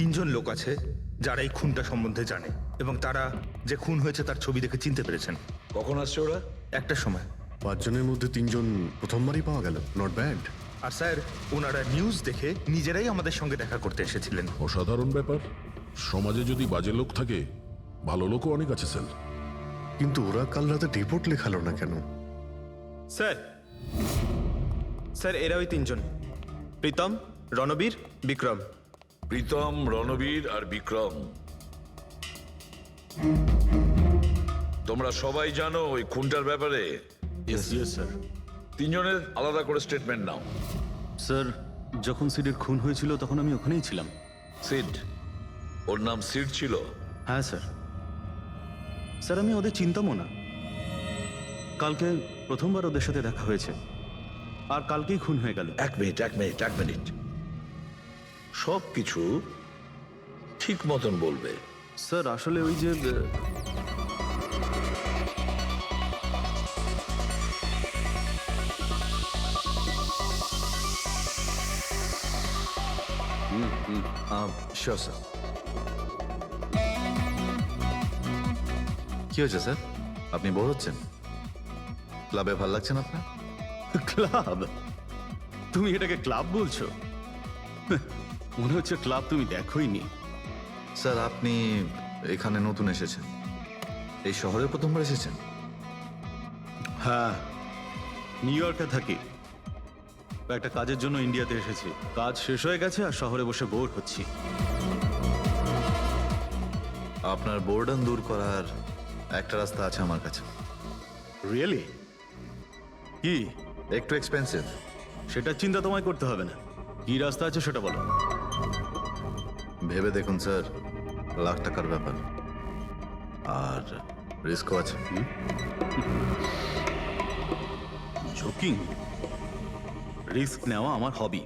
তিনজন লোক আছে যারা এই খুনটা সম্বন্ধে জানে এবং তারা যে খুন হয়েছে তার ছবি দেখে চিনতে পেরেছেন। কখন আসছে ওরা? একটা সময়। 5 জনের মধ্যে 3 জন প্রথমবারই পাওয়া গেল, নট ব্যাড। আর স্যার, ওনারা নিউজ দেখে নিজেরাই আমাদের সঙ্গে দেখা করতে এসেছিলেন। অসাধারণ ব্যাপার। সমাজে যদি বাজে লোক থাকে, ভালো লোকও অনেক আছে স্যার। কিন্তু ওরা কাল রাতে রিপোর্ট লেখালো না কেন? স্যার স্যার এরা ওই তিনজন, প্রীতম, রণবীর, বিক্রম। প্রীতম, রণবীর আর বিক্রম। তোমরা সবাই জানো ওই খুনটার ব্যাপারে। Yes sir. তিনজনের আলাদা করে স্টেটমেন্ট নাও। স্যার, যখন সিডের খুন হয়েছিল তখন আমি ওখানেই ছিলাম। সিড? ওর নাম সিড ছিল? হ্যাঁ স্যার। স্যার, আমি ওদের চিনতামও না। কালকে প্রথমবার ওদের সাথে দেখা হয়েছে, আর কালকেই খুন হয়ে গেল। এক মিনিট। সব কিছু ঠিক মতন বলবে। স্যার, আসলে ওই যে শিওর স্যার। কি হয়েছে স্যার? আপনি বোর হচ্ছেন? ক্লাবে ভালো লাগছে না আপনার? ক্লাব? তুমি এটাকে ক্লাব বলছো? মনে হচ্ছে ক্লাব তুমি দেখোইনি। স্যার, আপনি এখানে নতুন এসেছেন, এই শহরে প্রথমবার এসেছেন? হ্যাঁ, নিউ ইয়র্কে থাকি। একটা কাজের জন্য ইন্ডিয়াতে এসেছি। কাজ শেষ হয়ে গেছে আর শহরে বসে বোর হচ্ছি। আপনার বোর্ডন দূর করার একটা রাস্তা আছে আমার কাছে। রিয়েলি? কি? একটু এক্সপেন্সিভ। সেটা চিন্তা তোমায় করতে হবে না। কি রাস্তা আছে সেটা বলো। ভেবে দেখুন স্যার, লাখ টাকার ব্যাপার, আর রিস্কও আছে। ঝুঁকি, রিস্ক নেওয়া আমার হবি।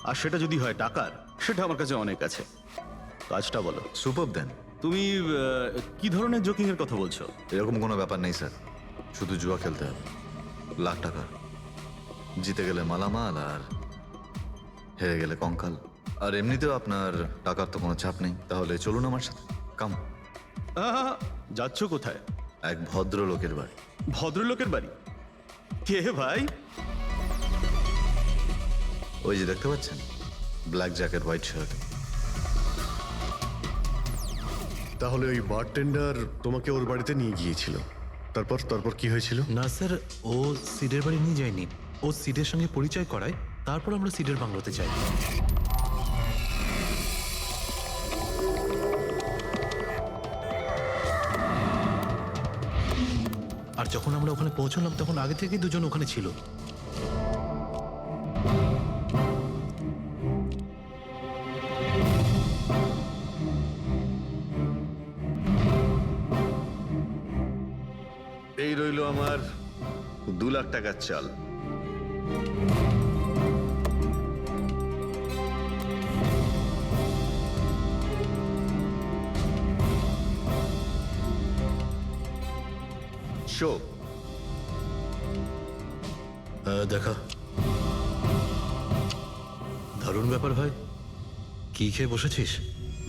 আর সেটা যদি হয় টাকার, সেটা আমার কাছে অনেক আছে। কাজটা বলো। সুপার দেন। তুমি কি ধরনের জোকিং এর কথা বলছো? এরকম কোনো ব্যাপার নেই স্যার, শুধু জুয়া খেলতে হবে। লাখ টাকা, জিতে গেলে মালামাল আর হেরে গেলে কঙ্কাল। আর এমনিতেও আপনার টাকার তো কোনো চাপ নেই। তাহলে চলুন আমার সাথে, কাম। যাচ্ছ কোথায়? এক ভদ্রলোকের বাড়ি। ভদ্রলোকের বাড়ি? কে ভাই? ওই যে দেখতে পাচ্ছেন, ব্ল্যাক জ্যাকেট, হোয়াইট শার্ট। তাহলে ওই বারটেন্ডার তোমাকে ওর বাড়িতে নিয়ে গিয়েছিল, তারপর কি হয়েছিল? না স্যার, ও সিডের বাড়ি নিয়ে যায়নি। ও সিডের সঙ্গে পরিচয় করায়, তারপর আমরা সিডের বাংলোতে যাই। আর যখন আমরা ওখানে পৌঁছলাম তখন আগে থেকেই দুজন ওখানে ছিল। এই রইল আমার 2 লাখ টাকার চাল। শো দেখা। দারুণ ব্যাপার ভাই। কি খেয়ে বসেছিস?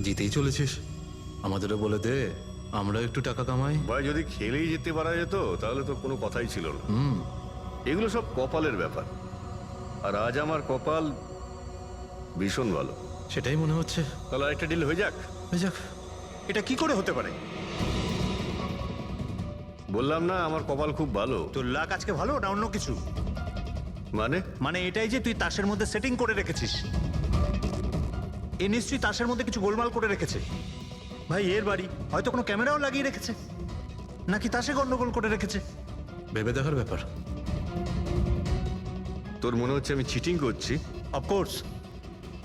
জিতেই চলেছিস। আমাদেরও বলে দে, আমরা একটু টাকা কামাই। ভাই, যদি খেলেই যেতে পারা যেত তাহলে তো কোনো কথাই ছিল না। এগুলো সব কপালের ব্যাপার, আর আজ আমার কপাল ভীষণ ভালো। সেটাই মনে হচ্ছে। তাহলে আরেকটা ডিল হয়ে যাক। হয়ে যাক। এটা কি করে হতে পারে? বললাম না আমার কপাল খুব ভালো। তোর লাক আজকে ভালো না অন্য কিছু? মানে এটাই যে তুই তাসের মধ্যে সেটিং করে রেখেছিস। এ নিশ্চয়ই তাসের মধ্যে কিছু গোলমাল করে রেখেছে। ভাই, এর বাড়ি হয়তো কোনো ক্যামেরাও লাগিয়ে রেখেছে, নাকি তাসে গন্ডগোল করে রেখেছে। ভেবে দেখার ব্যাপার। তোর মনে হচ্ছে আমি চিটিং করছি? অফকোর্স,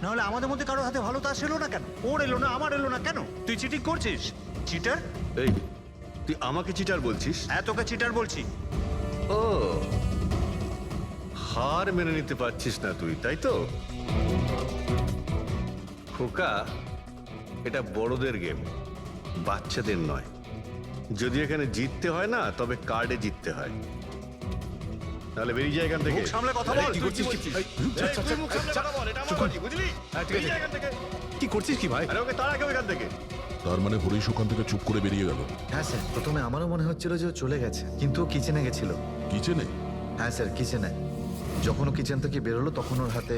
নাহলে আমাদের মধ্যে কারো হাতে ভালো তাস এলো না কেন? ওর এলো না, আমার এলো না কেন? তুই চিটিং করছিস, চিটার। এই, তুই আমাকে চিটার বলছিস? হ্যাঁ, তোকে চিটার বলছি। ও, হার মেনে নিতে পারছিস না তুই, তাই তো? খোকা, এটা বড়দের গেম, বাচ্চাদের নয়। যদি এখানে জিততে হয় না, তবে কার্ডে জিততে হয়। তাহলে বেরিয়ে যায় এখান থেকে। মুখ সামলে কথা বল। কি করছিস? বুঝলি? কি করছিস কি ভাই? আরে ওকে তাড়া কেউ এখান থেকে। তার মানে হরিশ ওখান থেকে চুপ করে বেরিয়ে গেল। হ্যাঁ স্যার, প্রথমে আমারও মনে হচ্ছিল যে ও চলে গেছে, কিন্তু ও কিচেনে গেছিল। কিচেনে? হ্যাঁ স্যার, কিচেনে। যখন ও কিচেন থেকে বেরোলো তখন ওর হাতে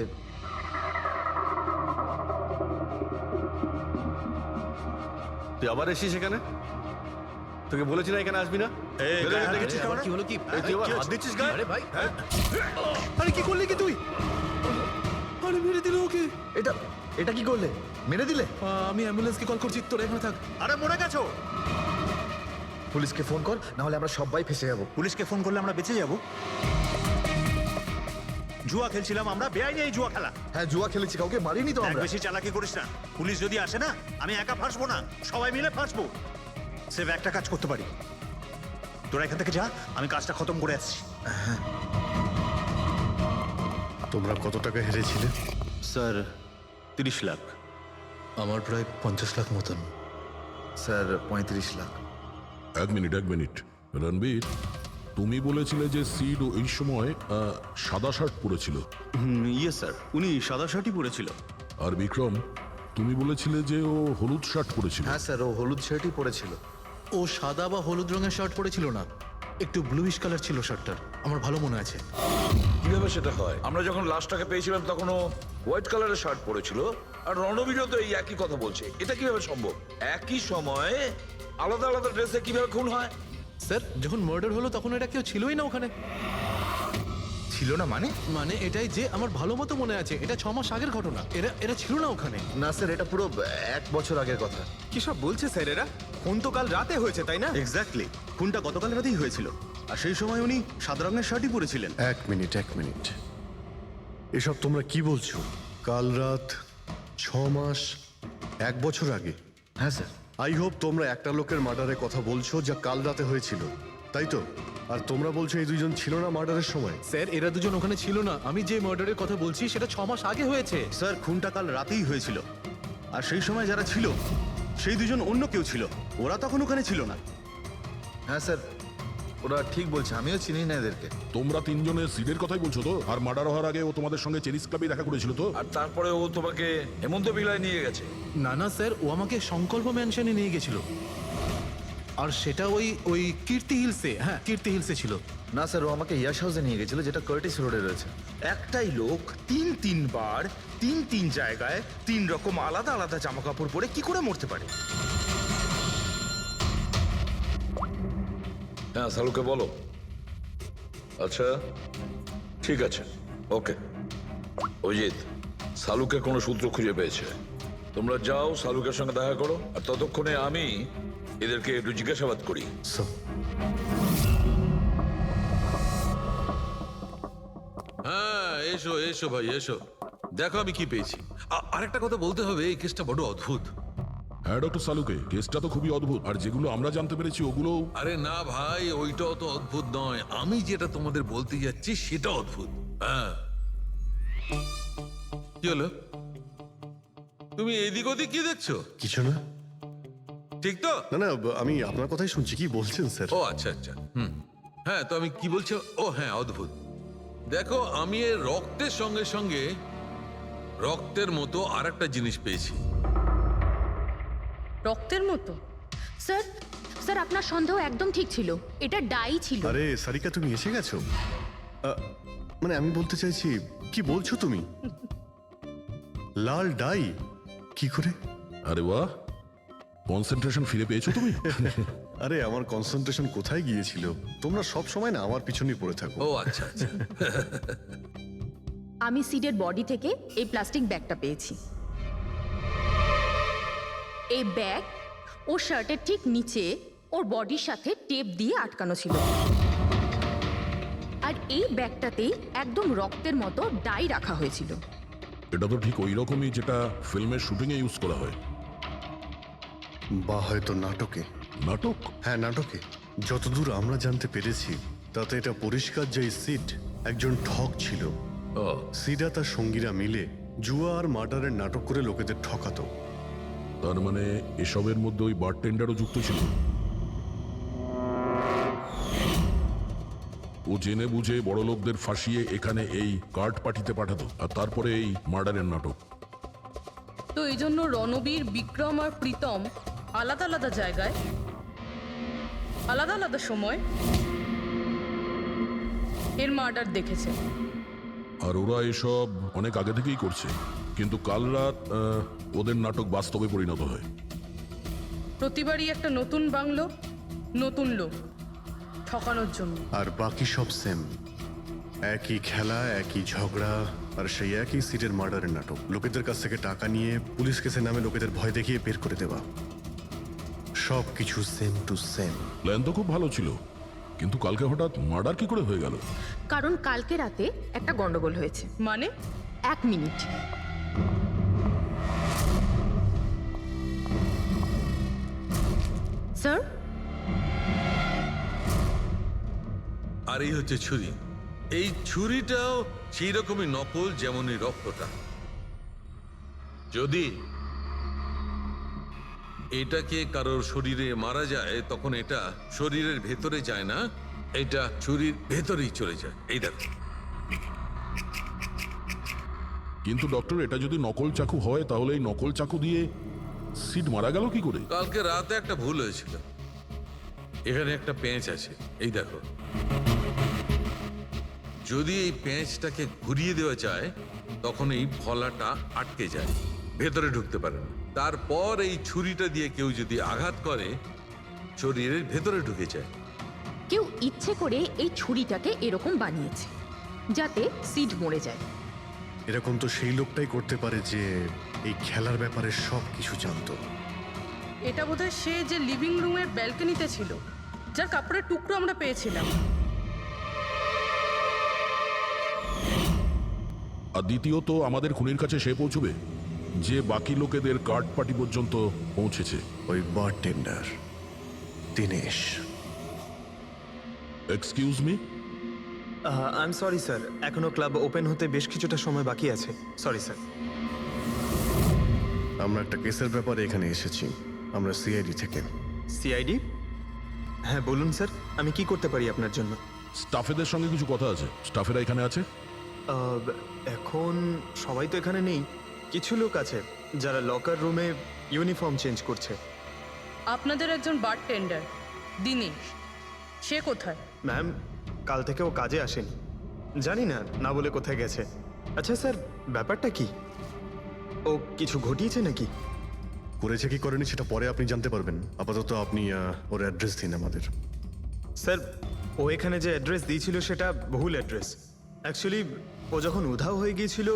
তুই আবার এসিস এখানে? তোকে বলেছি না এখানে আসবি না? বেরো এখান থেকে। আবার কি হলো কি? এই তুই আবার হাত দিচ্ছিস গায়ে? আরে ভাই, আরে কি করলি কি তুই? আরে মেরে দিল ওকে। এটা এটা কি করলে? মেরে দিলে? আমি অ্যাম্বুলেন্সকে কল করছি, তোরা এখানে থাক। আরে মরে গেছো? পুলিশকে ফোন কর, না হলে আমরা সবাই ফেসে যাবো। পুলিশকে ফোন করলে আমরা বেঁচে যাব? জুয়া খেলছিলাম আমরা, বেআইনি এই জুয়া খেলা। হ্যাঁ, জুয়া খেলেছি, কাউকে মারিনি তো দেখ, আমরা। বেশি চালাকি করিস না। পুলিশ যদি আসে না, আমি একা ফাঁসবো না, সবাই মিলে ফাঁসবো। সেভ একটা কাজ করতে পারি, তোরা এখান থেকে যা, আমি কাজটা খতম করে আসছি। তোমরা কত টাকা হেরেছিলে? স্যার 30 লাখ। আমার প্রায় 50 লাখ মতন। স্যার 35 লাখ। এক মিনিট রণবীর, তুমি বলেছিলে যে সিড ওই সময় সাদা শার্ট পরেছিল, ইয়ে স্যার, উনি সাদা শার্টই পরেছিল। আর বিক্রম তুমি বলেছিলে যে ও হলুদ শার্ট পরেছিল। হ্যাঁ স্যার, ও হলুদ শার্টই পরেছিল। ও সাদা বা হলুদ রঙের শার্ট পরেছিল না, একটু ব্লুইশ কালার ছিল শার্টটার, আমার ভালো মনে আছে। কিভাবে সেটা হয়? আমরা যখন লাশটাকে পেয়েছিলাম তখন ও হোয়াইট কালারের শার্ট পরেছিল, আর রণবীরও তো এই একই কথা বলছে। এটা কিভাবে সম্ভব? একই সময়ে আলাদা আলাদা ড্রেসে কিভাবে খুন হয়? স্যার, যখন মার্ডার হলো তখন এটা কেউ ছিলই না ওখানে। ছিল না মানে? মানে এটাই যে আমার ভালো মতো মনে আছে, এটা 6 মাস আগের ঘটনা। এরা ছিল না ওখানে। না স্যার, এটা পুরো 1 বছর আগের কথা। কি সব বলছে স্যার এরা? খুন তো কাল রাতে হয়েছে, তাই না? এক্স্যাক্টলি, খুনটা গতকাল রাতেই হয়েছিল। আর সেই সময় উনি সাদা রঙের শার্টই পরেছিলেন। এক মিনিট, এসব তোমরা কি বলছো? কাল রাত, 6 মাস, 1 বছর আগে? হ্যাঁ স্যার। আই হোপ তোমরা একটা লোকের মার্ডারের কথা বলছো যা কাল রাতে হয়েছিল, তাই তো? আর তোমরা বলছো এই দুজন ছিল না মার্ডারের সময়? স্যার, এরা দুজন ওখানে ছিল না। আমি যে মার্ডারের কথা বলছি সেটা 6 মাস আগে হয়েছে। স্যার, খুনটা কাল রাতেই হয়েছিল। আর সেই সময় যারা ছিল সেই দুজন অন্য কেউ ছিল, ওরা তখন ওখানে ছিল না। হ্যাঁ স্যার, ওরা ঠিক বলছে, আমিও চিনি না এদেরকে। তোমরা তিনজনের সিডের কথাই বলছো তো? আর মার্ডার হওয়ার আগে ও তোমাদের সঙ্গে চেরিস ক্লাবে দেখা করেছিল তো? আর তারপরে ও তোমাকে হেমন্ত বিলায় নিয়ে গেছে। না স্যার, ও আমাকে সংকল্প ম্যানশনে নিয়ে গেছিল, আর সেটা ওই কীর্তি হিলসে। হ্যাঁ, কীর্তি হিলসে ছিল। না স্যার, ও আমাকে ইয়াশ হাউসে নিয়ে গেছিল, যেটা কার্টিস রোডে রয়েছে। একটাই লোক তিনবার তিন জায়গায় 3 রকম আলাদা আলাদা জামা কাপড় পরে কি করে মরতে পারে? হ্যাঁ, সালুকে বলো। আচ্ছা, ঠিক আছে, ওকে। অজিত, সালুকে কোনো সূত্র খুঁজে পেয়েছে। তোমরা যাও, সালুকের সঙ্গে দেখা করো, আর ততক্ষণে আমি এদেরকে একটু জিজ্ঞাসাবাদ করি। হ্যাঁ, এসো ভাই, এসো। দেখো আমি কি পেয়েছি। আরেকটা কথা বলতে হবে, এই কেসটা বড় অদ্ভুত। হ্যাঁ ডক্টর সালুকে, কেসটা তো খুবই অদ্ভুত, আর যেগুলো আমরা জানতে পেরেছি ওগুলো। আরে না ভাই, ওইটাও তো অদ্ভুত নয়, আমি যেটা তোমাদের বলতে যাচ্ছি সেটা অদ্ভুত। হ্যাঁ, কি হলো? তুমি এদিক ওদিক কি দেখছো? কিছু না। ঠিক তো? না, আমি আপনার কথাই শুনছি। কি বলছেন স্যার? ও আচ্ছা, হ্যাঁ, তো আমি কি বলছি? ও হ্যাঁ, অদ্ভুত। দেখো, আমি এর রক্তের সঙ্গে সঙ্গে রক্তের মতো আর একটা জিনিস পেয়েছি। রক্তের মতো? স্যার, স্যার আপনার সন্দেহ একদম ঠিক ছিল, এটা ডাই ছিল। আরে সারিকা, তুমি এসে গেছো? মানে আমি বলতে চাইছি, কি বলছো তুমি? লাল ডাই? কি করে? আরে বাহ, কনসেন্ট্রেশন ফিরে পেয়েছো তুমি? আরে আমার কনসেন্ট্রেশন কোথায় গিয়েছিল? তোমরা সব সময় না আমার পিছনেই পড়ে থাকো। ও আচ্ছা। আমি সিডের বডি থেকে এই প্লাস্টিক ব্যাগটা পেয়েছি। এই ব্যাগ ওর শার্টের ঠিক নিচে ওর বডির সাথে টেপ দিয়ে আটকানো ছিল, আর এই ব্যাগটাতেই একদম রক্তের মতো ডাই রাখা হয়েছিল। এটা তো ঠিক ওই রকমই যেটা ফিল্মের শুটিং এ ইউজ করা হয়। বা হয়তো নাটকে। নাটক? হ্যাঁ, নাটকে। যতদূর আমরা জানতে পেরেছি তাতে এটা পরিষ্কার যে সিড একজন ঠক ছিল। সিডা তার সঙ্গীরা মিলে জুয়া আর মার্ডারের নাটক করে লোকেদের ঠকাতো। তার মানে এসবের মধ্যে ওই বারটেন্ডারও যুক্ত ছিল। ও জেনে বুঝে বড় লোকদের ফাঁসিয়ে এখানে এই কার্ড পাঠিতে পাঠাতো, আর তারপরে এই মার্ডারের নাটক। তো এই জন্য রণবীর, বিক্রম আর প্রীতম আলাদা আলাদা জায়গায় আলাদা আলাদা সময় এর মার্ডার দেখেছে। আর ওরা এসব অনেক আগে থেকেই করছে, কিন্তু কাল রাত ওদের নাটক বাস্তবে পরিণত হয়। প্রতিবারই একটা নতুন বাংলো, নতুন লোক ঠকানোর জন্য। আর বাকি সব সেম, একই খেলা, একই ঝগড়া, আর সেই একই সিটের মার্ডারের নাটক। লোকেদের কাছ থেকে টাকা নিয়ে পুলিশ কেসে নামে লোকেদের ভয় দেখিয়ে বের করে দেওয়া, সব কিছু সেম টু সেম। প্ল্যান তো খুব ভালো ছিল, কিন্তু কালকে হঠাৎ মার্ডার কি করে হয়ে গেল? কারণ কালকে রাতে একটা গন্ডগোল হয়েছে। মানে 1 মিনিট। স্যার, আর এই হচ্ছে ছুরি। এই ছুরিটাও সেই রকমই নকল যেমন এই রক্তটা। যদি এটাকে কারোর শরীরে মারা যায় তখন এটা শরীরের ভেতরে যায় না, এটা ছুরির ভেতরেই চলে যায়। এই দেখো। কিন্তু ডক্টর, এটা যদি নকল চাকু হয় তাহলে এই নকল চাকু দিয়ে সিড মারা গেল কি করে? কালকে রাতে একটা ভুল হয়েছিল। এখানে একটা পেঁচ আছে, এই দেখো। যদি এই পেঁচটাকে ঘুরিয়ে দেওয়া যায় তখন এই ফলাটা আটকে যায়, ভেতরে ঢুকতে পারে না। তারপর এই ছুরিটা দিয়ে কেউ যদি আঘাত করে শরীরের ভেতরে ঢুকে যায়। কেউ ইচ্ছে করে এই ছুরিটাকে এরকম বানিয়েছে যাতে সিড মরে যায়। এরকম তো সেই লোকটাই করতে পারে যে এই খেলার ব্যাপারে সব কিছু জানতো। এটা বোধহয় সে যে লিভিং রুমের ব্যালকনিতে ছিল, যার কাপড়ের টুকরো আমরা পেয়েছিলাম। আর দ্বিতীয়ত, আমাদের খুনির কাছে সে পৌঁছবে যে বাকি লোকেদের কার্ড পার্টি পর্যন্ত পৌঁছেছে। ওই bartender Dinesh. Excuse me? I am sorry sir, এখনো ক্লাব ওপেন হতে বেশ কিছুটা সময় বাকি আছে। Sorry sir. আমরা একটা কেসের ব্যাপারে এখানে এসেছি, আমরা সিআইডি থেকে। সিআইডি? হ্যাঁ বলুন স্যার, আমি কি করতে পারি আপনার জন্য? স্টাফেদের সঙ্গে কিছু কথা আছে। স্টাফেরা এখানে আছে? এখন সবাই তো এখানে নেই, কিছু লোক আছে যারা লকার রুমে ইউনিফর্ম চেঞ্জ করছে। আপনাদের একজন বারটেন্ডার দিনেশ, সে কোথায়? ম্যাম, কাল থেকে ও কাজে আসেনি, জানি না না বলে কোথায় গেছে। আচ্ছা স্যার, ব্যাপারটা কি? ও কিছু ঘটিয়েছে নাকি? করেছে কি করেনি সেটা পরে আপনি জানতে পারবেন। আপাতত আপনি ওর অ্যাড্রেস দিন আমাদের। স্যার, ও এখানে যে অ্যাড্রেস দিয়েছিল সেটা ভুল অ্যাড্রেস। অ্যাকচুয়ালি ও যখন উধাও হয়ে গিয়েছিল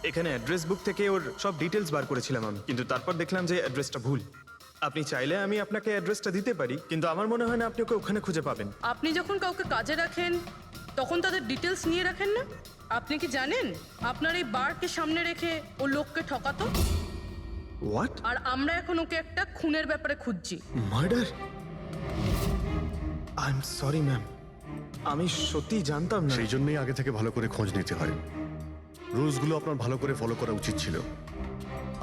এখানে অ্যাড্রেস বুক থেকে ওর সব ডিটেলস বার করেছিলাম আমি, কিন্তু তারপর দেখলাম যে অ্যাড্রেসটা ভুল। আপনি চাইলে আমি আপনাকে অ্যাড্রেসটা দিতে পারি, কিন্তু আমার মনে হয় না আপনি ওকে ওখানে খুঁজে পাবেন। আপনি যখন কাউকে কাজে রাখেন তখন তাদের ডিটেলস নিয়ে রাখেন না? আপনি কি জানেন আপনার এই বারকে সামনে রেখে ও লোককে ঠকাতো? হোয়াট? আর আমরা এখন ওকে একটা খুনের ব্যাপারে খুঁজছি। Murder? I am sorry ma'am, আমি সত্যি জানতাম না। সেই জন্যই আগে থেকে ভালো করে খোঁজ নিতে হয়। রুলসগুলো আপনার ভালো করে ফলো করা উচিত ছিল।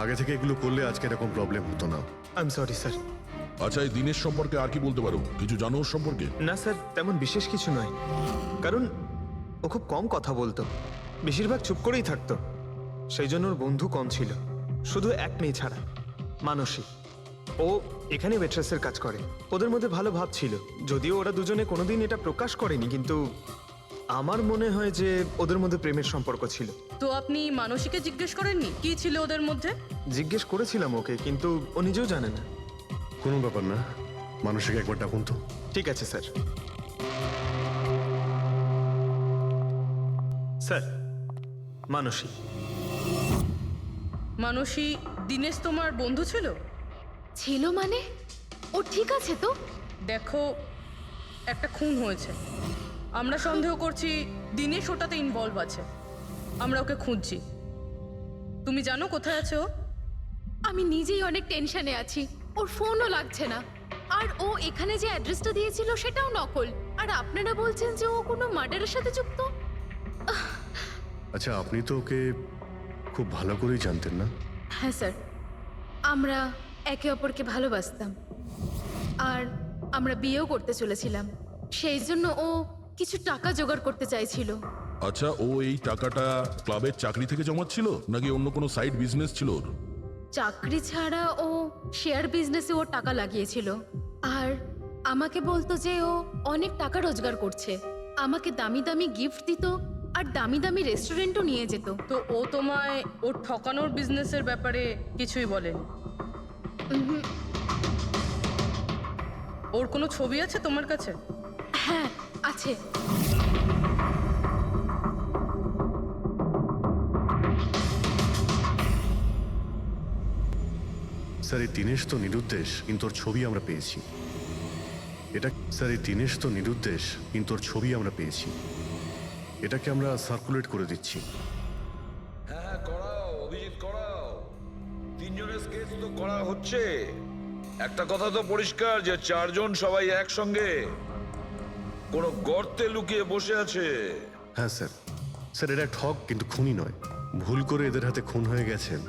আগে থেকে এগুলো করলে আজকে এরকম প্রবলেম হতো না। I am sorry sir. আচ্ছা, এই দিনের সম্পর্কে আর কি বলতে পারো? কিছু জানো ওর সম্পর্কে? না স্যার, তেমন বিশেষ কিছু নয়, কারণ ও খুব কম কথা বলতো, বেশিরভাগ চুপ করেই থাকতো। সেই জন্য ওর বন্ধু কম ছিল, শুধু এক মেয়ে ছাড়া, মানসী। ও এখানে ওয়েট্রেসের কাজ করে। ওদের মধ্যে ভালো ভাব ছিল, যদিও ওরা দুজনে কোনোদিন এটা প্রকাশ করেনি, কিন্তু আমার মনে হয় যে ওদের মধ্যে প্রেমের সম্পর্ক ছিল। তো আপনি মানসীকে জিজ্ঞেস করেননি কি ছিল ওদের মধ্যে? জিজ্ঞেস করেছিলাম ওকে, কিন্তু ও নিজেও জানে না। কোনো ব্যাপার না, মানুষকে একবার ডাকুন তো। ঠিক আছে স্যার। স্যার, মানসী। মানসী, দিনেশ তোমার বন্ধু ছিল? ছিল মানে? ও ঠিক আছে তো? দেখো, একটা খুন হয়েছে, আমরা সন্দেহ করছি দিনেশ ওটাতে ইনভলভ আছে। আমরা ওকে খুঁজছি। তুমি জানো কোথায় আছে ও? আমি নিজেই অনেক টেনশনে আছি, ওর ফোনও লাগছে না। আর ও এখানে যে অ্যাড্রেসটা দিয়েছিল সেটাও নকল। আর আপনারা বলছেন যে ও কোনো মার্ডারের সাথে যুক্ত? আচ্ছা, আপনি তো ওকে খুব ভালো করেই জানতেন না? হ্যাঁ স্যার, আমরা একে অপরকে ভালোবাসতাম আর আমরা বিয়েও করতে চলেছিলাম। সেই জন্য ও কিছু টাকা জোগাড় করতে চাইছিল। আচ্ছা, ও এই টাকাটা ক্লাবের চাকরি থেকে জমাচ্ছিল নাকি অন্য কোনো সাইড বিজনেস ছিল ওর? চাকরি ছাড়া ও শেয়ার বিজনেসে ওর টাকা লাগিয়েছিল। আর আমাকে বলতো যে ও অনেক টাকা রোজগার করছে, আমাকে দামি দামি গিফট দিত আর দামি দামি রেস্টুরেন্টও নিয়ে যেত। তো ও তোমায় ওর ঠকানোর বিজনেসের ব্যাপারে কিছুই বলেনি? ওর কোনো ছবি আছে তোমার কাছে? হ্যাঁ আছে। স্যার এই দীনেশ তো নিরুদ্দেশ, কিন্তু ওর ছবি আমরা পেয়েছি। স্যার এই দীনেশ তো নিরুদ্দেশ, কিন্তু ওর ছবি আমরা পেয়েছি। এটাকে আমরা সার্কুলেট করে দিচ্ছি। হ্যাঁ করাও অভিজিৎ, করাও। তিনজনের স্কেচ তো করা হচ্ছে। একটা কথা তো পরিষ্কার যে চারজন সবাই একসঙ্গে কোনো গর্তে লুকিয়ে বসে আছে। হ্যাঁ স্যার। স্যার এরা ঠক কিন্তু খুনি নয়। ভুল করে এদের হাতে খুন হয়ে গেছেন।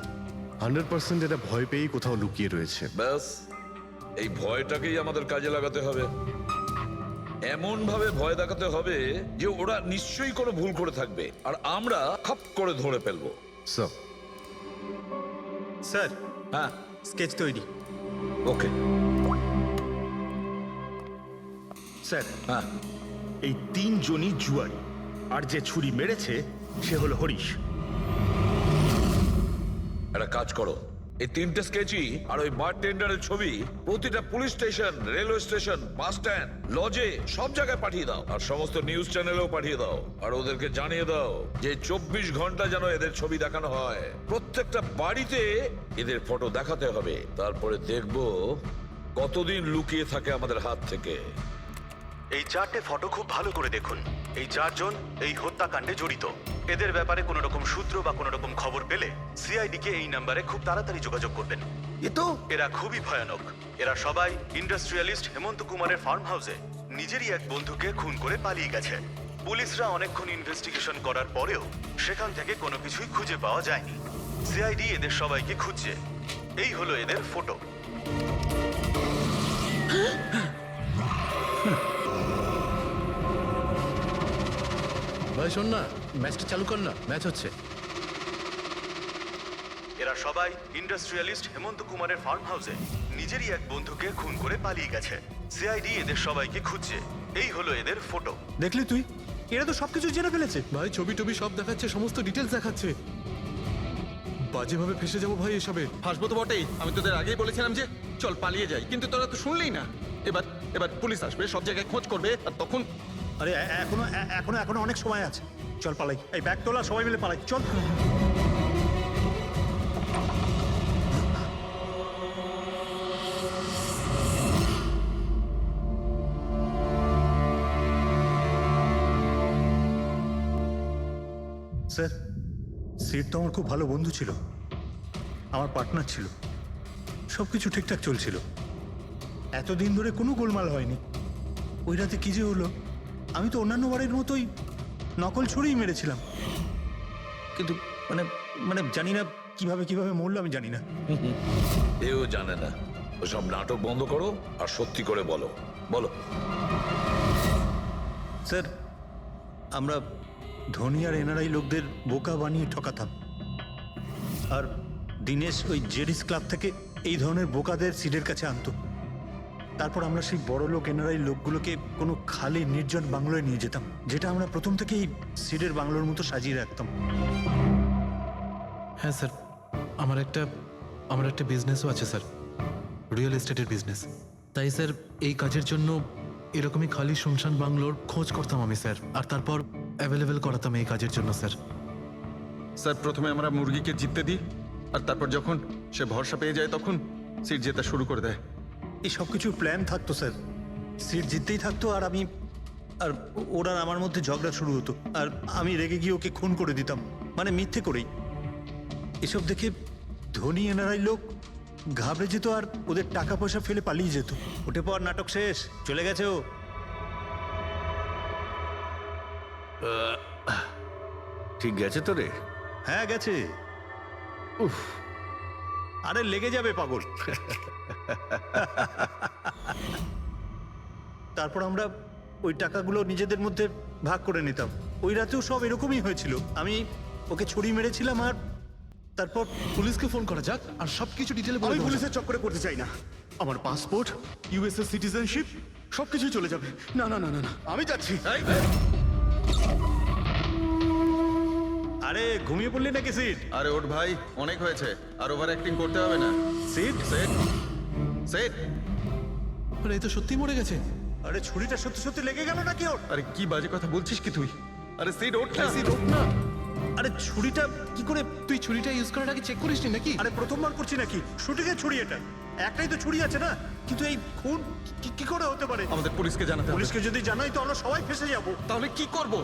100% এটা ভয় পেয়েই কোথাও লুকিয়ে রয়েছে। ব্যাস এই ভয়টাকেই আমাদের কাজে লাগাতে হবে। এমন ভাবে ভয় দেখাতে হবে যে ওরা নিশ্চয়ই কোনো ভুল করে থাকবে আর আমরা খপ করে ধরে ফেলবো। স্যার স্যার হ্যাঁ স্কেচ তৈরি। ওকে স্যার, হ্যাঁ এই তিনজনই জুয়ারি, আর যে ছুরি মেরেছে সে হলো হরিশ। একটা কাজ করো, এই তিনটে স্কেচই আর ওই বারটেন্ডারের ছবি প্রতিটা police station, railway station, bus stand, লজে সব জায়গায় পাঠিয়ে দাও। আর সমস্ত নিউজ চ্যানেলেও পাঠিয়ে দাও। আর ওদেরকে জানিয়ে দাও যে 24 ঘন্টা যেন এদের ছবি দেখানো হয়। প্রত্যেকটা বাড়িতে এদের ফটো দেখাতে হবে। তারপরে দেখবো কতদিন লুকিয়ে থাকে আমাদের হাত থেকে। এই 4টে ফটো খুব ভালো করে দেখুন। এই 4 জন এই হত্যাকাণ্ডে জড়িত। এদের ব্যাপারে কোনো রকম সূত্র বা কোনো রকম খবর পেলে সিআইডি কে এই নাম্বারে খুব তাড়াতাড়ি যোগাযোগ করবেন। এরা খুবই ভয়ানক। এরা সবাই ইন্ডাস্ট্রিয়ালিস্ট হেমন্ত কুমারের ফার্ম হাউসে নিজেরই এক বন্ধুকে খুন করে পালিয়ে গেছে। পুলিশরা অনেকক্ষণ ইনভেস্টিগেশন করার পরেও সেখান থেকে কোনো কিছুই খুঁজে পাওয়া যায়নি। সিআইডি এদের সবাইকে খুঁজছে। এই হলো এদের ফটো। ভাই শোন না, ম্যাচটা চালু কর না, ম্যাচ হচ্ছে। এরা সবাই ইন্ডাস্ট্রিয়ালিস্ট হেমন্ত কুমারের ফার্ম হাউসে নিজেরই এক বন্ধুকে খুন করে পালিয়ে গেছে। সিআইডি এদের সবাইকে খুঁজছে। এই হলো এদের ফটো। দেখলি তুই, এরা তো সবকিছু জেনে ফেলেছে। ভাই ছবি টবি সব দেখাচ্ছে, সমস্ত ডিটেলস দেখাচ্ছে। বাজেভাবে ফেসে যাবো ভাই এসবে। হাসবো তো বটেই। আমি তোদের আগেই বলেছিলাম যে চল পালিয়ে যাই, কিন্তু তোরা তো শুনলেই না। এবার পুলিশ আসবে, সব জায়গায় খোঁজ করবে, আর তখন আরে এখনো অনেক সময় আছে। চল পালাই। এই ব্যাগ তোলা, সবাই মিলে পালাই, চল। স্যার, সিট তো আমার খুব ভালো বন্ধু ছিল, আমার পার্টনার ছিল, সবকিছু ঠিকঠাক চলছিল। এতদিন ধরে কোনো গোলমাল হয়নি। ওই রাতে কি যে হলো, আমি তো অন্যান্য বারের মতোই নকল ছুরিই মেরেছিলাম, কিন্তু মানে জানি না কিভাবে মরলো, আমি জানি না। এও জানে না। ওসব নাটক বন্ধ করো আর সত্যি করে বলো। বলো স্যার, আমরা ধনী আর এনআরআই লোকদের বোকা বানিয়ে ঠকাতাম, আর দিনেশ ওই জেডিস ক্লাব থেকে এই ধরনের বোকাদের সিডের কাছে আনতো। তারপর আমরা সেই বড় লোক এনআরআই লোকগুলোকে কোনো খালি নির্জন বাংলোয় নিয়ে যেতাম, যেটা আমরা প্রথম থেকেই সিডের বাংলোর মতো সাজিয়ে রাখতাম। হ্যাঁ স্যার, আমার একটা বিজনেসও আছে স্যার, রিয়েল এস্টেটের বিজনেস। তাই স্যার এই কাজের জন্য এরকমই খালি শুনশান বাংলোর খোঁজ করতাম আমি স্যার, আর তারপর অ্যাভেলেবেল করাতাম এই কাজের জন্য স্যার। স্যার, প্রথমে আমরা মুরগিকে জিততে দিই, আর তারপর যখন সে ভরসা পেয়ে যায় তখন সিট জেতা শুরু করে দেয়। এই সব কিছুর প্ল্যান থাকতো স্যার, সিট জিততেই থাকতো, আর ওরা আমার মধ্যে ঝগড়া শুরু হতো, আর আমি রেগে গিয়ে ওকে খুন করে দিতাম, মানে মিথ্যে করেই। এসব দেখে ধনী এনআরআই লোক ঘাবড়ে যেত আর ওদের টাকা পয়সা ফেলে পালিয়ে যেত। ওঠে পর, নাটক শেষ, চলে গেছে ও। ঠিক গেছে তো রে? হ্যাঁ গেছে। উফ, আরে লেগে যাবে পাগল। তারপর আমরা ওই টাকাগুলো নিজেদের মধ্যে ভাগ করে নিতাম। ওই রাতেও সব এরকমই হয়েছিল। আমি ওকে ছুরি মেরেছিলাম আর তারপর পুলিশকে ফোন করা যাক আর সবকিছু ডিটেলে বলে আমি দেওয়া যাক। পুলিশের চক্করে পড়তে চাই না। আমার পাসপোর্ট, ইউএসএ সিটিজেনশিপ সবকিছু চলে যাবে। না না না না না, আমি যাচ্ছি। আরে ঘুমিয়ে পড়লি নাকি সিট? আরে ওঠ ভাই, অনেক হয়েছে, আর ওভার অ্যাক্টিং করতে হবে না। Seat set set. আরে এই তো সত্যি মরে গেছে। আরে ছুরিটা সত্যি সত্যি লেগে গেল নাকি ওর? আরে কি বাজে কথা বলছিস কি তুই? আরে সিট ওঠ না। সিট ওঠ না। আরে ছুরিটা কি করে? তুই ছুরিটা ইউজ করার আগে চেক করিসনি নাকি? আরে প্রথমবার করছি নাকি? শুটিংয়ের ছুরি এটা, একটাই তো ছুরি আছে না, কিন্তু এই খুন কি করে হতে পারে? আমাদের পুলিশকে জানাতে হবে। পুলিশকে যদি জানাই তো আমরা সবাই ফেসে যাব। তাহলে কি করব?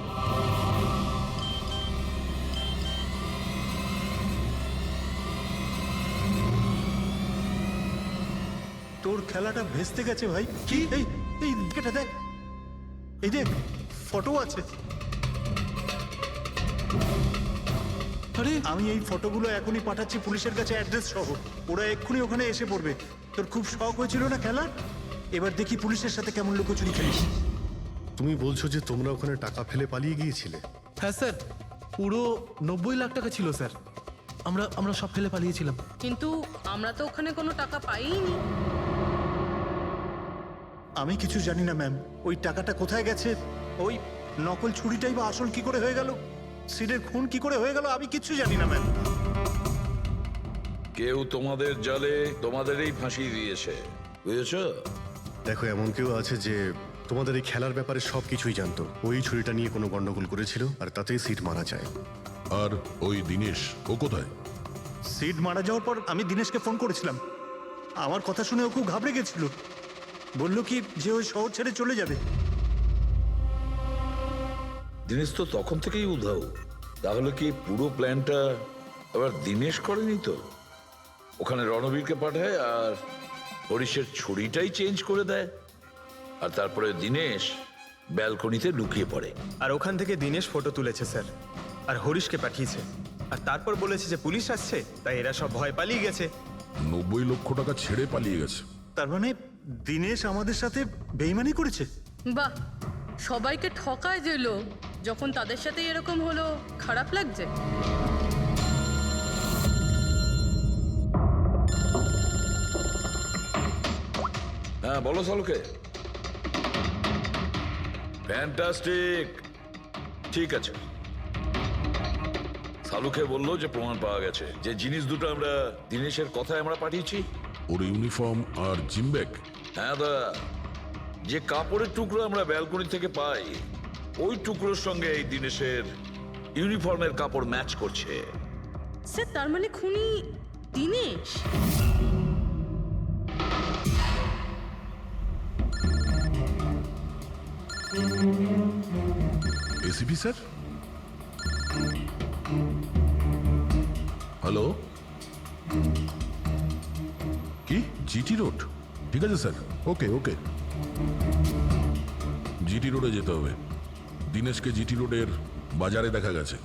তোর খেলাটা ভেস্তে গেছে ভাই। কি? এই এই দিকেটা দেখ, এই দেখ ফটো আছে। আরে আমি এই ফটোগুলো এখনই পাঠাচ্ছি পুলিশের কাছে অ্যাড্রেস সহ। ওরা এক্ষুনি ওখানে এসে পড়বে। তোর খুব শখ হয়েছিল না খেলা? এবার দেখি পুলিশের সাথে কেমন লুকোচুরি খেলিস। তুমি বলছো যে তোমরা ওখানে টাকা ফেলে পালিয়ে গিয়েছিলে? হ্যাঁ স্যার, পুরো 90 লাখ টাকা ছিল স্যার। আমরা সব ফেলে পালিয়েছিলাম। কিন্তু আমরা তো ওখানে কোনো টাকা পাইনি। আমি কিছু জানি না ম্যাম, ওই টাকাটা কোথায় গেছে, ওই নকল ছুরিটাই বা আসল কি করে হয়ে গেল, সিডের খুন কি করে হয়ে গেল, আমি কিচ্ছু জানি না ম্যাম। কেউ তোমাদের জালে তোমাদেরই ফাঁসিয়ে দিয়েছে, বুঝেছ? দেখো, এমন কেউ আছে যে তোমাদের এই খেলার ব্যাপারে সব কিছুই জানতো। ওই ছুরিটা নিয়ে কোনো গন্ডগোল করেছিল আর তাতেই সিট মারা যায়। আর ওই দিনেশ, ও কোথায়? সিড মারা যাওয়ার পর আমি দিনেশকে ফোন করেছিলাম। আমার কথা শুনে ও খুব ঘাবড়ে গেছিল, বললো কি যে ওই শহর ছেড়ে চলে যাবে। দিনেশ তো তখন থেকেই উধাও। তাহলে কি পুরো প্ল্যানটা আবার দিনেশ করেনি তো? ওখানে রণবীরকে পাঠায় আর হরিশের ছুরিটাই চেঞ্জ করে দেয়, আর তারপরে দিনেশ ব্যালকনিতে লুকিয়ে পড়ে। আর ওখান থেকে দিনেশ ফটো তুলেছে স্যার, আর হরিশকে পাঠিয়েছে, আর তারপর বলেছে যে পুলিশ আসছে, তাই এরা সব ভয় পালিয়ে গেছে। 90 লক্ষ টাকা ছেড়ে পালিয়ে গেছে। তার মানে দিনেশ আমাদের সাথে বেইমানি করেছে। বাহ, সবাইকে ঠকায় যে লোক, যখন তাদের সাথে এরকম হলো খারাপ লাগছে। হ্যাঁ বলো সালুকে। ফ্যান্টাস্টিক, ঠিক আছে। সালুকে বললো যে প্রমাণ পাওয়া গেছে, যে জিনিস দুটো আমরা দিনেশের কথায় আমরা পাঠিয়েছি। ওর ইউনিফর্ম আর জিম ব্যাগ। হ্যাঁ দা, যে কাপড়ের টুকরো আমরা ব্যালকনি থেকে পাই, ওই টুকরোর সঙ্গে এই দিনেশের ইউনিফর্মের কাপড় ম্যাচ করছে। স্যার, তার মানে খুনি দিনেশ? ACP sir, hello. কি জিটি রোড? ঠিক আছে স্যার, ওকে ওকে। জিটি রোডে যেতে হবে। দিনেশকে জিটি রোডের বাজারে দেখা গেছে।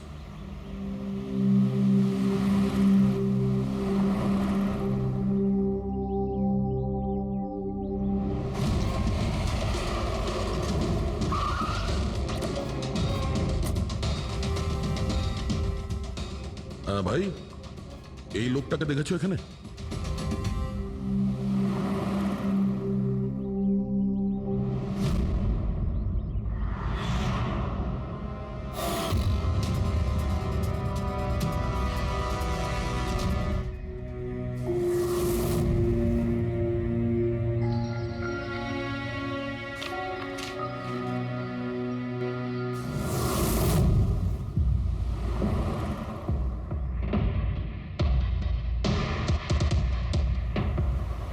ভাই, এই লোকটাকে দেখেছো এখানে?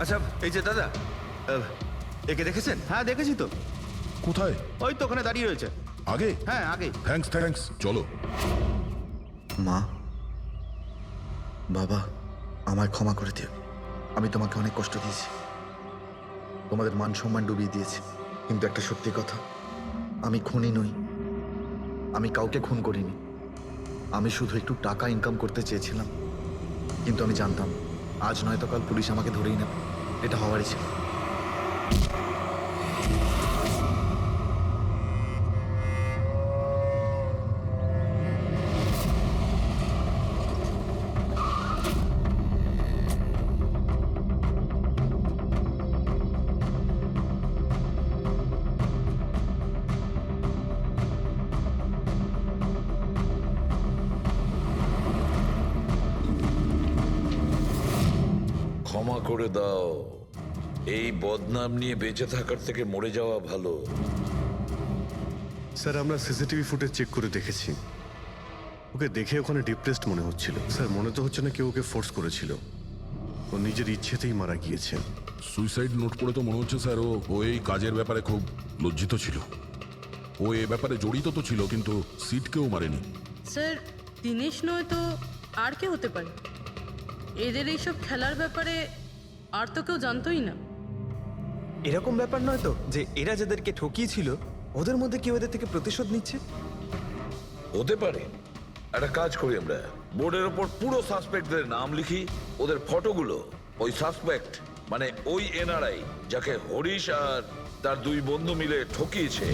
আচ্ছা এই যে দাদা, একে দেখেছেন? হ্যাঁ দেখেছি তো। কোথায়? ওই তো ওখানে দাঁড়িয়ে রয়েছে। আগে? হ্যাঁ আগে। থ্যাঙ্কস থ্যাঙ্কস, চলো। মা, বাবা, আমায় ক্ষমা করে দিও। আমি তোমাকে অনেক কষ্ট দিয়েছি, তোমাদের মান সম্মান ডুবিয়ে দিয়েছি। কিন্তু একটা সত্যি কথা, আমি খুনি নই, আমি কাউকে খুন করিনি। আমি শুধু একটু টাকা ইনকাম করতে চেয়েছিলাম, কিন্তু আমি জানতাম আজ নয়তো কাল পুলিশ আমাকে ধরেই নেবে। এটা হওয়ারই ছিল। করে দাও। এই বদনাম নিয়ে বেঁচে থাকার থেকে মরে যাওয়া ভালো। স্যার আমরা সিসিটিভি ফুটেজ চেক করে দেখেছি, ওকে দেখে ওখানে ডিপ্রেসড মনে হচ্ছিল। স্যার মনে তো হচ্ছে না কেউ ওকে ফোর্স করেছিল, ও নিজের ইচ্ছেতেই মারা গিয়েছে। সুইসাইড নোট পড়ে তো মনে হচ্ছে স্যার ও এই কাজের ব্যাপারে খুব লজ্জিত ছিল। ও এ ব্যাপারে জড়িত তো ছিল, কিন্তু সিটকেও মারেনি। স্যার দিনেশ নয় তো আর কে হতে পারে? এদের এইসব খেলার ব্যাপারে আর তো কেউ জানতোই না। এরকম ব্যাপার নয় তো যে এরা যাদেরকে ঠকিয়েছিল ওদের মধ্যে কেউ এদের থেকে প্রতিশোধ নিচ্ছে? হতে পারে। একটা কাজ করি, আমরা বোর্ডের ওপর পুরো সাসপেক্টদের নাম লিখি, ওদের ফটোগুলো ওই সাসপেক্ট মানে ওই এনআরআই যাকে হরিশ আর তার দুই বন্ধু মিলে ঠকিয়েছে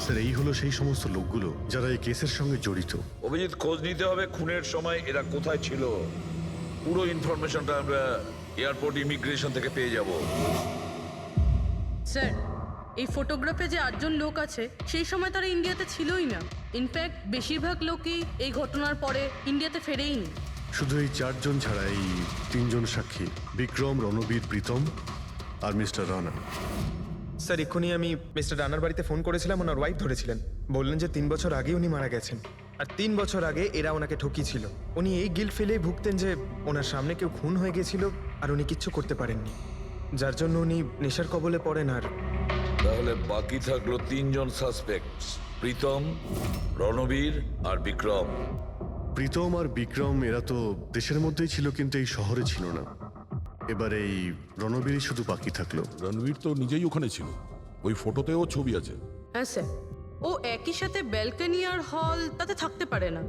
স্যার এই হলো সেই সমস্ত লোকগুলো যারা এই কেসের সঙ্গে জড়িত। অভিজিৎ, খোঁজ নিতে হবে খুনের সময় এরা কোথায় ছিল। পুরো ইনফরমেশনটা আমরা এয়ারপোর্ট ইমিগ্রেশন থেকে পেয়ে যাব। স্যার এই ফটোগ্রাফে যে 8জন লোক আছে সেই সময় তারা ইন্ডিয়াতে ছিলই না। ইনফ্যাক্ট বেশিরভাগ লোকই এই ঘটনার পরে ইন্ডিয়াতে ফেরেইনি। শুধু এই 4 জন ছাড়া এই 3 জন সাক্ষী, বিক্রম, রণবীর, প্রীতম আর মিস্টার রানা। স্যার এক্ষুনি আমি মিস্টার রানার বাড়িতে ফোন করেছিলাম, ওনার ওয়াইফ ধরেছিলেন। বললেন যে 3 বছর আগে উনি মারা গেছেন, আর 3 বছর আগে এরা ওনাকে ঠকিয়েছিল। উনি এই গিল্ট ফেলেই ভুগতেন যে ওনার সামনে কেউ খুন হয়ে গেছিল আর উনি কিচ্ছু করতে পারেননি, যার জন্য উনি নেশার কবলে পড়েন। আর তাহলে বাকি থাকলো 3 জন সাসপেক্ট, প্রীতম, রণবীর আর বিক্রম। প্রীতম আর বিক্রম এরা তো দেশের মধ্যেই ছিল, কিন্তু এই শহরে ছিল না। এবার এই রণবীরই শুধু বাকি থাকলো। রণবীর তো নিজেই ওখানে ছিল, ওই ফটোতেও ছবি আছে। হ্যাঁ স্যার, ও একই সাথে ব্যালকনি আর হল তাতে থাকতে পারে না,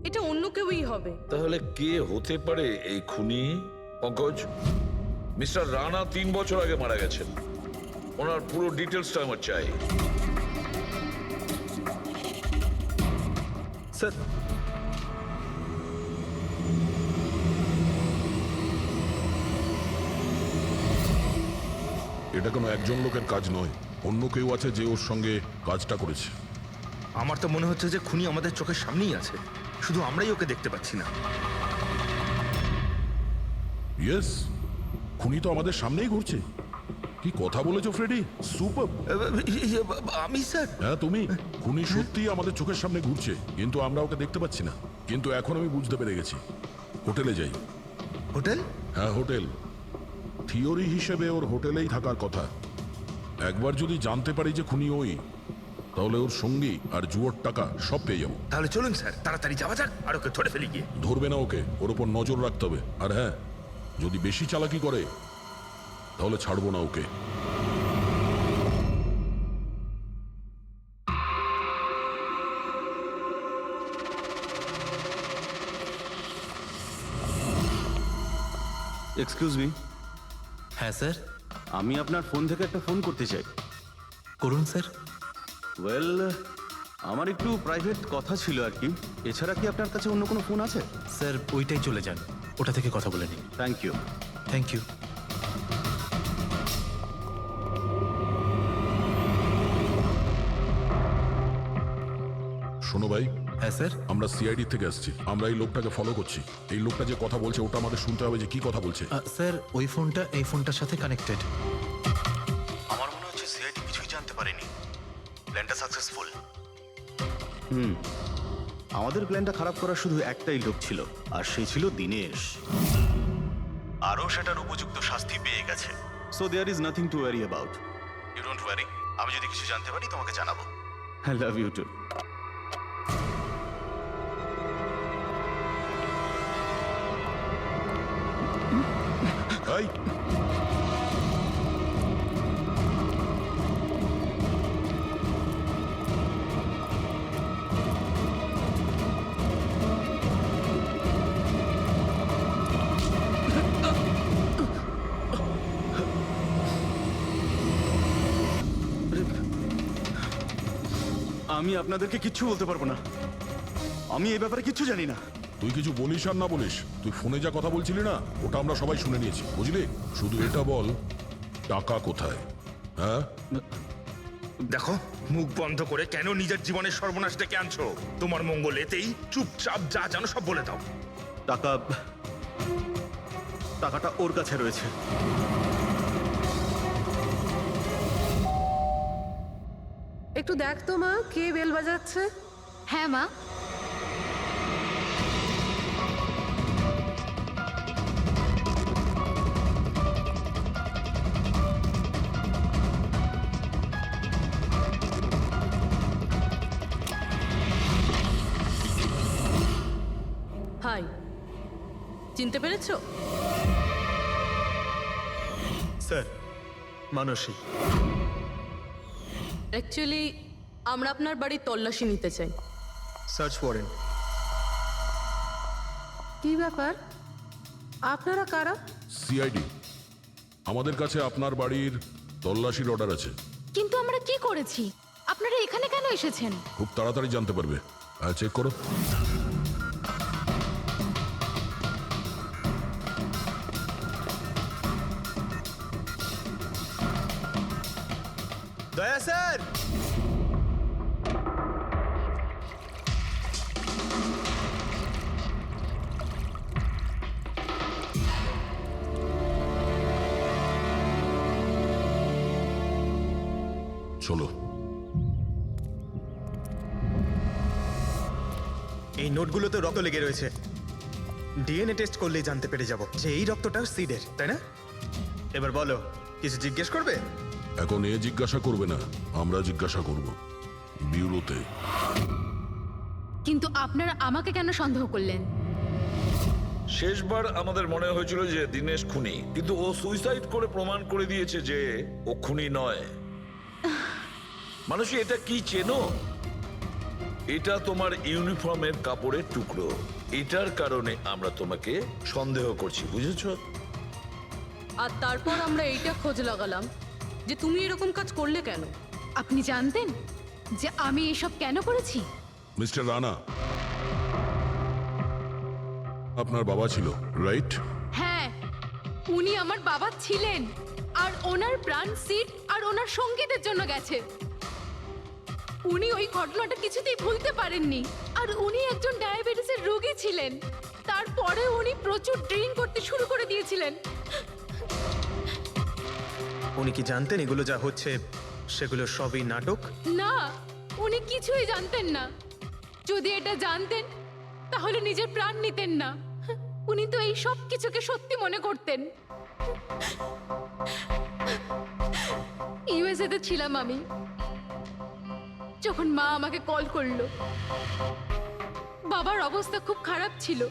এটা অন্য কেউই হবে। তাহলে কে হতে পারে এই খুনি? পঙ্কজ, মিস্টার রানা 3 বছর আগে মারা গেছেন, ওনার পুরো ডিটেলসটা আমার চাই। স্যার এটা কোনো একজন লোকের কাজ নয়, অন্য কেউ আছে যে ওর সঙ্গে কাজটা করেছে। আমার তো মনে হচ্ছে যে খুনি আমাদের চোখের সামনেই আছে, শুধু আমরাই ওকে দেখতে পাচ্ছি না। ইয়েস, খুনি তো আমাদের সামনেই ঘুরছে। কি কথা বলেছো ফ্রেডি, সুপার। আমি স্যার? হ্যাঁ তুমি। খুনি সত্যিই আমাদের চোখের সামনে ঘুরছে, কিন্তু আমরা ওকে দেখতে পাচ্ছি না। কিন্তু এখন আমি বুঝতে পেরে গেছি। হোটেলে যাই। হোটেল? হ্যাঁ হোটেল। থিওরি হিসেবে ওর হোটেলেই থাকার কথা। একবার যদি জানতে পারি যে খুনি ওই, তাহলে ওর সঙ্গী আর জুয়োর টাকা সব পেয়ে যাবো। তাহলে চলুন স্যার, তাড়াতাড়ি যাওয়া যাক আর ওকে ধরে ফেলি গিয়ে। ধরবে না ওকে, ওর ওপর নজর রাখতে হবে। আর হ্যাঁ, যদি বেশি চালাকি করে তাহলে ছাড়বো না ওকে। এক্সকিউজ মি, হ্যাঁ স্যার। আমি আপনার ফোন থেকে একটা ফোন করতে চাই। করুন স্যার। ওয়েল, আমার একটু প্রাইভেট কথা ছিল আর কি। এছাড়া কি আপনার কাছে অন্য কোনো ফোন আছে? স্যার ওইটাই চলে যান, ওটা থেকে কথা বলে নিন। Thank you. Thank you. শোনো ভাই। হ্যাঁ স্যার। আমরা সিআইডি থেকে আসছি, আমরা এই লোকটাকে ফলো করছি। এই লোকটা যে কথা বলছে ওটা আমাদের শুনতে হবে যে কি কথা বলছে। স্যার ওই ফোনটা এই ফোনটার সাথে কানেক্টেড। আমার মনে হচ্ছে সিআইডি কিছুই জানতে পারেনি। প্ল্যানটা সাকসেসফুল। আমাদের প্ল্যানটা খারাপ করার শুধু একটাই লোক ছিল, আর সে ছিল দিনেশ। আরও সেটার উপযুক্ত শাস্তি পেয়ে গেছে। So there is nothing to worry about. You don't worry. আমি যদি কিছু জানতে পারি তোমাকে জানাবো। I love you too. এই আমি আপনাদেরকে কিচ্ছু বলতে পারবো না। আমি এই ব্যাপারে কিচ্ছু জানি না। তুই কিছু বলিস আর না বলিস, তুই ফোনে যা কথা বলছিলি না ওটা আমরা সবাই শুনে নিয়েছি, বুঝলি? শুধু এটা বল, টাকা কোথায়? হ্যাঁ, দেখো, মুখ বন্ধ করে কেন নিজের জীবনের সর্বনাশ ডেকে আনছো? তোমার মঙ্গল এতেই, চুপচাপ যা জানো সব বলে দাও। টাকাটা ওর কাছে রয়েছে। একটু দেখ তো মা, কে বেল বাজাচ্ছে? হ্যাঁ মা। হাই, চিনতে পেরেছো? স্যার, মানসী। অ্যাকচুয়ালি আমরা আপনার বাড়ির তল্লাশি নিতে চাই। Search warrant. কি ব্যাপার? আপনারা কারা? সিআইডি, আমাদের কাছে আপনার বাড়ির তল্লাশির অর্ডার আছে। কিন্তু আমরা কি করেছি? আপনারা এখানে কেন এসেছেন? খুব তাড়াতাড়ি জানতে পারবে। চেক করো। দয়া স্যার। চলো। এই নোটগুলোতে রক্ত লেগে রয়েছে। ডিএনএ টেস্ট করলেই জানতে পেরে যাব যে এই রক্তটা সিডের, তাই না? এবার বলো, কিছু জিজ্ঞেস করবে? এখন এ জিজ্ঞাসা করবে না, আমরা জিজ্ঞাসা করব বিউরোতে। কিন্তু আপনারা আমাকে কেন সন্দেহ করলেন? শেষবার আমাদের মনে হয়েছিল যে দিনেশ খুনি, কিন্তু ও সুইসাইড করে প্রমাণ করে দিয়েছে যে ও খুনি নয়। মানুষ, এটা কি চেনো? এটা তোমার ইউনিফর্মের কাপড়ের টুকরো। এটার কারণে আমরা তোমাকে সন্দেহ করছি, বুঝেছো? আর তারপর আমরা এইটা খোঁজ লাগালাম যে তুমি এরকম কাজ করলে কেন। আপনি জানতেন যে আমি এসব কেন করেছি? মিস্টার রানা, আপনার বাবা ছিল, রাইট? হ্যাঁ, উনি আমার বাবা ছিলেন, আর ওনার প্রাণ সিট আর ওনার সঙ্গীতের জন্য গেছে। উনি ওই ঘটনাটা কিছুতেই ভুলতে পারেননি। আর উনি একজন ডায়াবেটিসের রোগী ছিলেন। তারপরে উনি প্রচুর ড্রিঙ্ক করতে শুরু করে দিয়েছিলেন। উনি কি জানতেন এগুলো যা হচ্ছে সেগুলো সবই নাটক? না, উনি কিছুই জানতেন না। যদি এটা জানতেন তাহলে নিজের প্রাণ নিতেন না। উনি তো এই সব কিছুকে সত্যি মনে করতেন। ইউএসএ তে ছিলাম আমি, যখন মা আমাকে কল করলো। বাবার অবস্থা খুব খারাপ ছিল।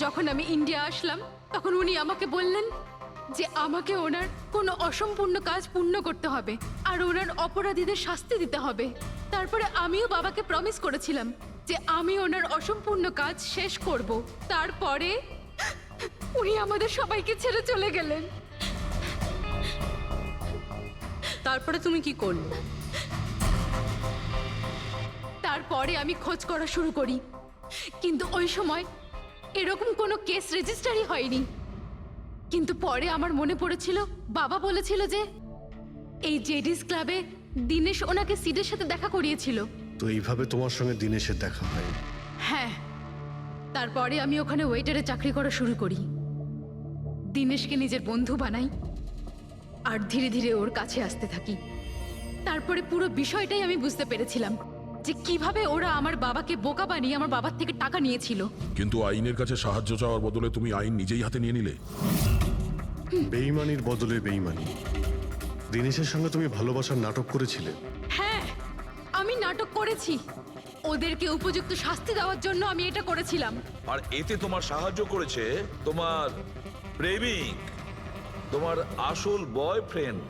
যখন আমি ইন্ডিয়া আসলাম তখন উনি আমাকে বললেন যে আমাকে ওনার কোনো অসম্পূর্ণ কাজ পূর্ণ করতে হবে আর ওনার অপরাধীদের শাস্তি দিতে হবে। তারপরে আমিও বাবাকে প্রমিস করেছিলাম যে আমি ওনার অসম্পূর্ণ কাজ শেষ করব। তারপরে উনি আমাদের সবাইকে ছেড়ে চলে গেলেন। তারপরে তুমি কি করলে? তারপরে আমি খোঁজ করা শুরু করি, কিন্তু ওই সময় এরকম কোনো কেস রেজিস্টারই হয়নি। কিন্তু পরে আমার মনে পড়েছিল, বাবা বলেছিল যে এই জেডিস ক্লাবে দিনেশ ওনাকে সিডের সাথে দেখা করিয়েছিল। তো এইভাবে তোমার সঙ্গে দিনেশের দেখা হয়? হ্যাঁ, তারপরে আমি ওখানে ওয়েটারে চাকরি করা শুরু করি। দিনেশকে নিজের বন্ধু বানাই আর ধীরে ধীরে ওর কাছে আসতে থাকি। তারপরে পুরো বিষয়টাই আমি বুঝতে পেরেছিলাম যে কিভাবে ওরা আমার বাবাকে বোকা বানিয়ে আমার বাবার থেকে টাকা নিয়েছিল। কিন্তু আইনের কাছে সাহায্য চাওয়ার বদলে তুমি আইন নিজেই হাতে নিয়ে নিলে। বেইমানির বদলে বেইমানি। দিনেশের সঙ্গে তুমি ভালোবাসার নাটক করেছিলে। হ্যাঁ, আমি নাটক করেছি। ওদেরকে উপযুক্ত শাস্তি দেওয়ার জন্য আমি এটা করেছিলাম। আর এতে তোমার সাহায্য করেছে তোমার প্রেমিক, তোমার আসল বয়ফ্রেন্ড।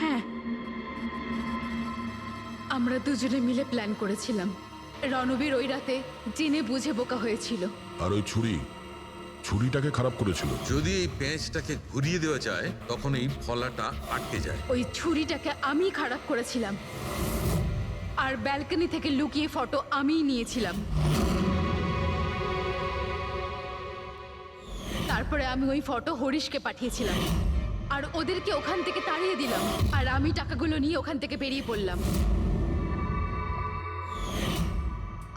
হ্যাঁ, আমরা দুজনে মিলে প্ল্যান করেছিলাম। রণবীর ওই রাতে জেনে বুঝে বোকা হয়েছিল। আর ওই ছুরি ছুরিটাকে খারাপ করেছিল। যদি এই পেঁচটাকে ঘুরিয়ে দেওয়া যায় তখন এই ফলাটা আটকে যায়। ওই ছুরিটাকে আমি খারাপ করেছিলাম আর ব্যালকনি থেকে লুকিয়ে ফটো আমিই নিয়েছিলাম। তারপরে আমি ওই ফটো হরিশকে পাঠিয়েছিলাম আর ওদেরকে ওখান থেকে তাড়িয়ে দিলাম আর আমি টাকাগুলো নিয়ে ওখান থেকে বেরিয়ে পড়লাম।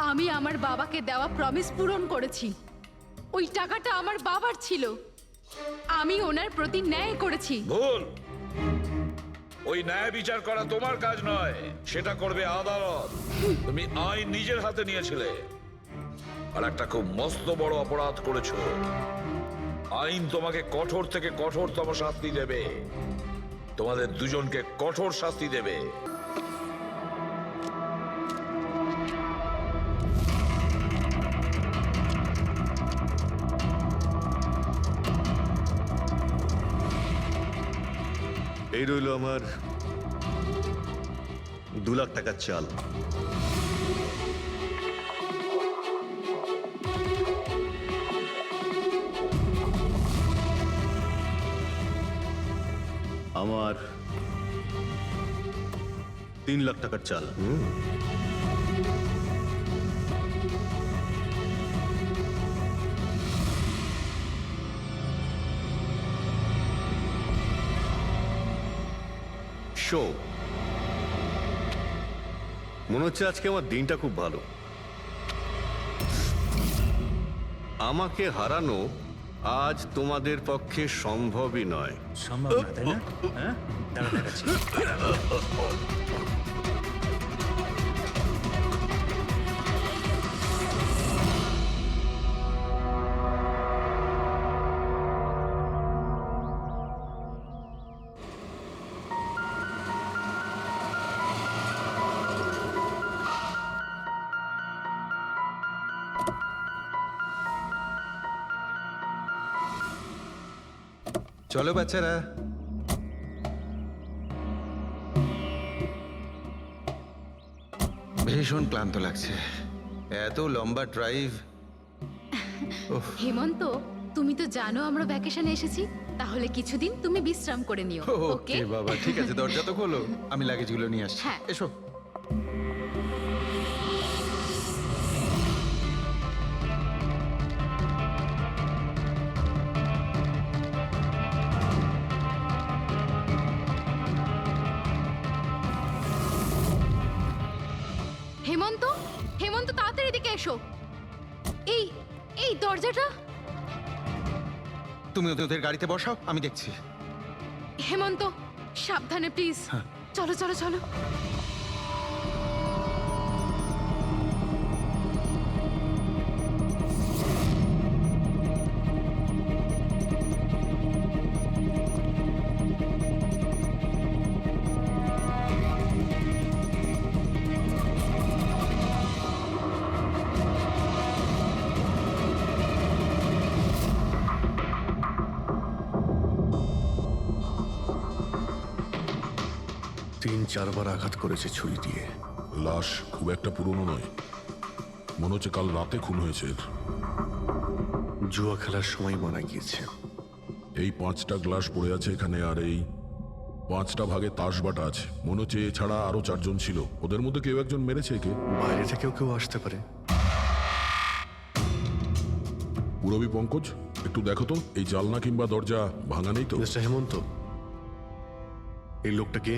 আমি আমার বাবাকে দেওয়া প্রমিস পূরণ করেছি। ওই টাকাটা আমার বাবার ছিল, আমি ওনার প্রতি ন্যায় করেছি। ভুল। ওই ন্যায় বিচার করা তোমার কাজ নয়, সেটা করবে আদালত। তুমি আইন নিজের হাতে নিয়েছিলে আর একটা খুব মস্ত বড় অপরাধ করেছো। আইন তোমাকে কঠোর থেকে কঠোরতম শাস্তি দেবে। তোমাদের দুজনকে কঠোর শাস্তি দেবে। এই রইল আমার 2 লাখ টাকার চাল। আমার 3 লাখ টাকার চাল। শো, মনে হচ্ছে আজকে আমার দিনটা খুব ভালো। আমাকে হারানো আজ তোমাদের পক্ষে সম্ভবই নয়। সম্ভব না, তাই না? হ্যাঁ, দাঁড়া দেখাচ্ছি। চলো বাচ্চারা, ভীষণ ক্লান্ত লাগছে, এত লম্বা ড্রাইভ। হেমন্ত, তুমি তো জানো আমরা ভ্যাকেশনে এসেছি, তাহলে কিছুদিন তুমি বিশ্রাম করে নিও। ওকে ওকে বাবা, ঠিক আছে, দরজা তো খোলো, আমি লাগেজগুলো নিয়ে আসছি। হ্যাঁ। এসো। হেমন্ত, হেমন্ত তাড়াতাড়ি এদিকে এসো। এই এই দরজাটা। তুমি ওদের গাড়িতে বসাও, আমি দেখছি। হেমন্ত, সাবধানে প্লিজ। চলো চলো চলো। তিন চারবার আঘাত করেছে ছুরি দিয়ে। লাশ খুব একটা পুরনো নয়, মনে হচ্ছে কাল রাতে খুন হয়েছে এর। জুয়া খেলার সময় মারা গিয়েছে। এই 5টা গ্লাস পড়ে আছে এখানে, আর এই 5টা ভাগে তাস বাটা আছে। মনে হচ্ছে এছাড়া আরো 4 জন ছিল, ওদের মধ্যে কেউ একজন মেরেছে একে। বাইরে থেকেও কেউ আসতে পারে। পুরবী পঙ্কজ, একটু দেখো তো এই জালনা কিংবা দরজা ভাঙা নেই তো? মিস্টার হেমন্ত, এই লোকটা কে?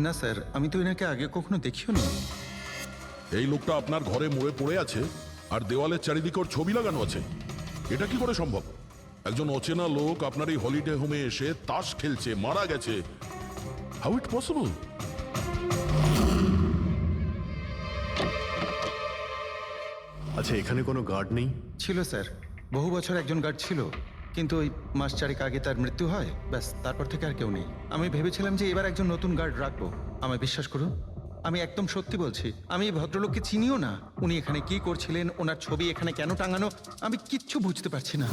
না স্যার, আমি তো এনাকে আগে কখনো দেখিও নি। এই লোকটা আপনার ঘরে মরে পড়ে আছে আর দেওয়ালের চারিদিকে ওর ছবি লাগানো আছে। এটা কি করে সম্ভব? একজন অচেনা লোক আপনার এই হলিডে হোমে এসে তাস খেলছে, মারা গেছে। How it possible? আচ্ছা, এখানে কোনো গার্ড নেই? ছিল স্যার, বহু বছর একজন গার্ড ছিল, কিন্তু ওই মাস চারেক আগে তার মৃত্যু হয়, ব্যাস তারপর থেকে আর কেউ নেই। আমি ভেবেছিলাম যে এবার একজন নতুন গার্ড রাখবো। আমায় বিশ্বাস করুন, আমি একদম সত্যি বলছি, আমি এই ভদ্রলোককে চিনিও না। উনি এখানে কি করছিলেন, ওনার ছবি এখানে কেন টাঙানো, আমি কিচ্ছু বুঝতে পারছি না।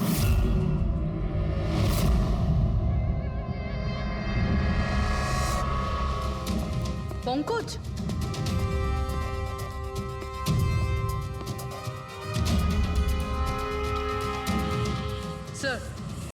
পঙ্কজ,